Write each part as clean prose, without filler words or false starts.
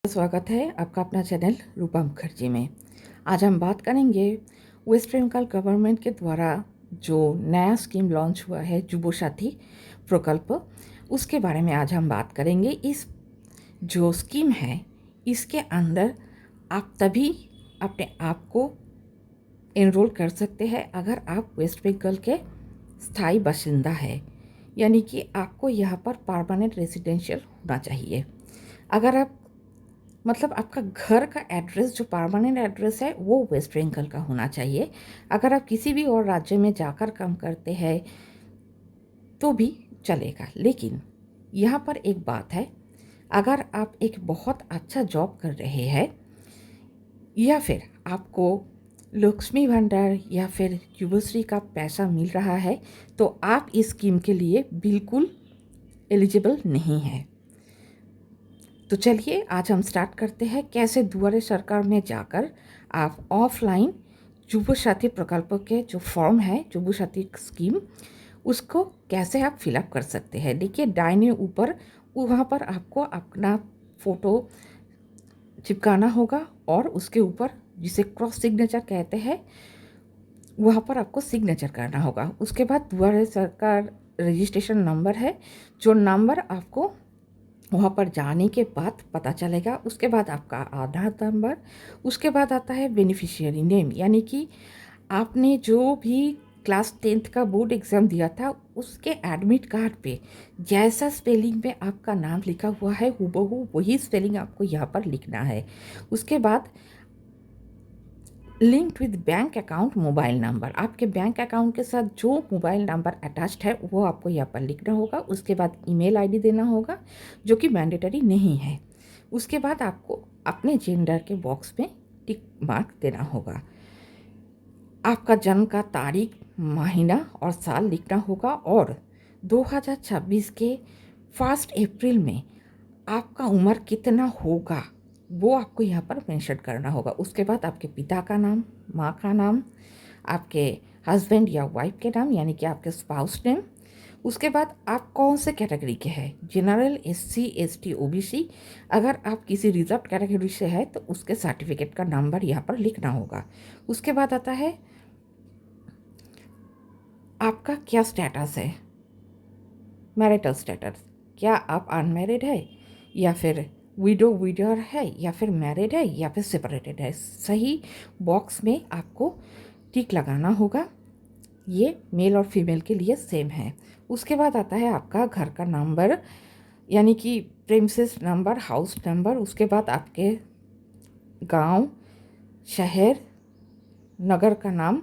स्वागत है आपका अपना चैनल रूपा मुखर्जी में। आज हम बात करेंगे वेस्ट बंगाल गवर्नमेंट के द्वारा जो नया स्कीम लॉन्च हुआ है जुबसाथी प्रकल्प, उसके बारे में आज हम बात करेंगे। इस जो स्कीम है इसके अंदर आप तभी अपने आप को एनरोल कर सकते हैं अगर आप वेस्ट बंगाल के स्थायी बाशिंदा है, यानी कि आपको यहाँ पर परमानेंट रेजिडेंशियल होना चाहिए। अगर आप मतलब आपका घर का एड्रेस जो परमानेंट एड्रेस है वो वेस्ट बंगाल का होना चाहिए। अगर आप किसी भी और राज्य में जाकर काम करते हैं तो भी चलेगा, लेकिन यहाँ पर एक बात है, अगर आप एक बहुत अच्छा जॉब कर रहे हैं या फिर आपको लक्ष्मी भंडार या फिर युवश्री का पैसा मिल रहा है तो आप इस स्कीम के लिए बिल्कुल एलिजिबल नहीं है। तो चलिए आज हम स्टार्ट करते हैं कैसे दुआरे सरकार में जाकर आप ऑफलाइन जुबसाथी प्रकल्प के जो फॉर्म है जुबसाथी स्कीम उसको कैसे आप फिलअप कर सकते हैं। देखिए दाहिने ऊपर वहाँ पर आपको अपना फ़ोटो चिपकाना होगा और उसके ऊपर जिसे क्रॉस सिग्नेचर कहते हैं वहाँ पर आपको सिग्नेचर करना होगा। उसके बाद दुआरे सरकार रजिस्ट्रेशन नंबर है, जो नंबर आपको वहाँ पर जाने के बाद पता चलेगा। उसके बाद आपका आधार नंबर, उसके बाद आता है बेनिफिशियरी नेम, यानी कि आपने जो भी क्लास 10th का बोर्ड एग्ज़ाम दिया था उसके एडमिट कार्ड पे जैसा स्पेलिंग में आपका नाम लिखा हुआ है हूबहू वही स्पेलिंग आपको यहाँ पर लिखना है। उसके बाद linked with bank account mobile number, आपके बैंक अकाउंट के साथ जो मोबाइल नंबर अटैच्ड है वो आपको यहाँ पर लिखना होगा। उसके बाद ईमेल आईडी देना होगा जो कि मैंडेटरी नहीं है। उसके बाद आपको अपने जेंडर के बॉक्स में टिक मार्क देना होगा। आपका जन्म का तारीख, महीना और साल लिखना होगा और 2026 के 1 अप्रैल में आपका उम्र कितना होगा वो आपको यहाँ पर मेंशन करना होगा। उसके बाद आपके पिता का नाम, माँ का नाम, आपके हस्बैंड या वाइफ के नाम यानी कि आपके स्पाउस नेम। उसके बाद आप कौन से कैटेगरी के हैं, जनरल, एससी, एसटी, ओबीसी। अगर आप किसी रिजर्व कैटेगरी से है तो उसके सर्टिफिकेट का नंबर यहाँ पर लिखना होगा। उसके बाद आता है आपका क्या स्टेटस है, मैरिटल स्टेटस, क्या आप अनमैरिड है या फिर विडो विडोर है या फिर मैरिड है या फिर सेपरेटेड है। सही बॉक्स में आपको टिक लगाना होगा। ये मेल और फीमेल के लिए सेम है। उसके बाद आता है आपका घर का नंबर यानी कि प्रेमिसेस नंबर, हाउस नंबर। उसके बाद आपके गांव, शहर, नगर का नाम।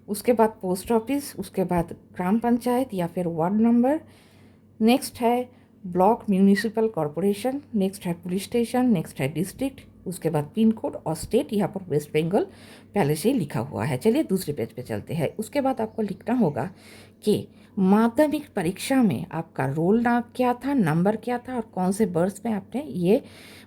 उसके बाद पोस्ट ऑफिस, उसके बाद ग्राम पंचायत या फिर वार्ड नंबर। नेक्स्ट है ब्लॉक, म्यूनिसिपल कॉरपोरेशन। नेक्स्ट है पुलिस स्टेशन। नेक्स्ट है डिस्ट्रिक्ट। उसके बाद पिन कोड और स्टेट यहाँ पर वेस्ट बंगाल पहले से ही लिखा हुआ है। चलिए दूसरे पेज पे चलते हैं। उसके बाद आपको लिखना होगा कि माध्यमिक परीक्षा में आपका रोल नाम क्या था, नंबर क्या था और कौन से वर्ष में आपने ये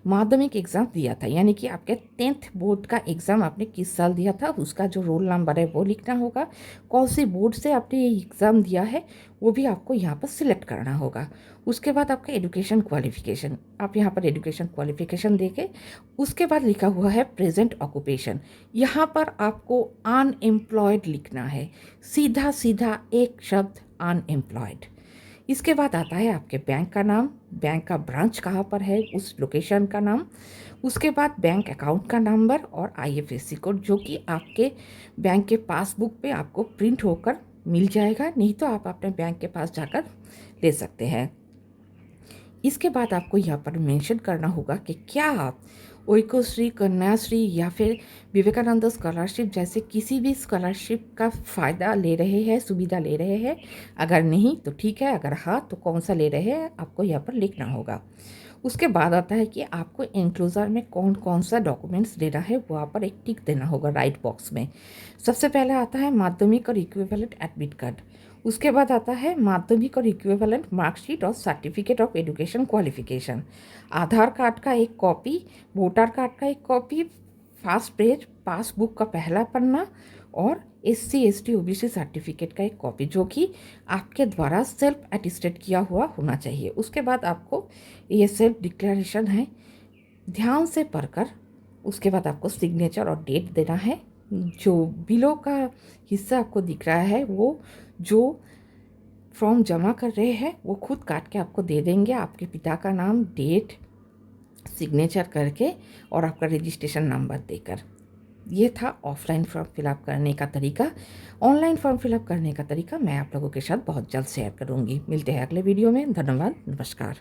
माध्यमिक एग्ज़ाम दिया था, यानी कि आपके 10th बोर्ड का एग्ज़ाम आपने किस साल दिया था, उसका जो रोल नंबर है वो लिखना होगा। कौन सी बोर्ड से आपने ये एग्ज़ाम दिया है वो भी आपको यहाँ पर सिलेक्ट करना होगा। उसके बाद आपका एजुकेशन क्वालिफिकेशन, आप यहाँ पर एजुकेशन क्वालिफिकेशन देके उसके बाद लिखा हुआ है प्रेजेंट ऑक्यूपेशन। यहाँ पर आपको अनएम्प्लॉयड लिखना है, सीधा सीधा एक शब्द अनएम्प्लॉयड। इसके बाद आता है आपके बैंक का नाम, बैंक का ब्रांच कहाँ पर है उस लोकेशन का नाम। उसके बाद बैंक अकाउंट का नंबर और आईएफएससी कोड, जो कि आपके बैंक के पासबुक पे आपको प्रिंट होकर मिल जाएगा, नहीं तो आप अपने बैंक के पास जाकर ले सकते हैं। इसके बाद आपको यहाँ पर मेंशन करना होगा कि क्या आप ओइकोश्री, कन्याश्री या फिर विवेकानंद स्कॉलरशिप जैसे किसी भी स्कॉलरशिप का फ़ायदा ले रहे हैं, सुविधा ले रहे हैं। अगर नहीं तो ठीक है, अगर हाँ तो कौन सा ले रहे हैं आपको यहाँ पर लिखना होगा। उसके बाद आता है कि आपको एंक्लोजर में कौन कौन सा डॉक्यूमेंट्स देना है, वहाँ पर एक टिक देना होगा राइट बॉक्स में। सबसे पहले आता है माध्यमिक और इक्विवेलेंट एडमिट कार्ड। उसके बाद आता है माध्यमिक और इक्विवेलेंट मार्कशीट और certificate of education qualification. Aadhaar card का एक कॉपी, वोटर कार्ड का एक कॉपी, फर्स्ट पेज पासबुक का पहला पन्ना और एससी एसटी ओबीसी सर्टिफिकेट का एक कॉपी, जो कि आपके द्वारा सेल्फ अटेस्टेड किया हुआ होना चाहिए। उसके बाद आपको ये सेल्फ डिक्लेरेशन है ध्यान से पढ़कर उसके बाद आपको सिग्नेचर और डेट देना है। जो बिलो का हिस्सा आपको दिख रहा है वो जो फॉर्म जमा कर रहे हैं वो खुद काट के आपको दे देंगे, आपके पिता का नाम, डेट, सिग्नेचर करके और आपका रजिस्ट्रेशन नंबर देकर। ये था ऑफलाइन फॉर्म फिलअप करने का तरीका। ऑनलाइन फॉर्म फिलअप करने का तरीका मैं आप लोगों के साथ बहुत जल्द शेयर करूँगी। मिलते हैं अगले वीडियो में। धन्यवाद, नमस्कार।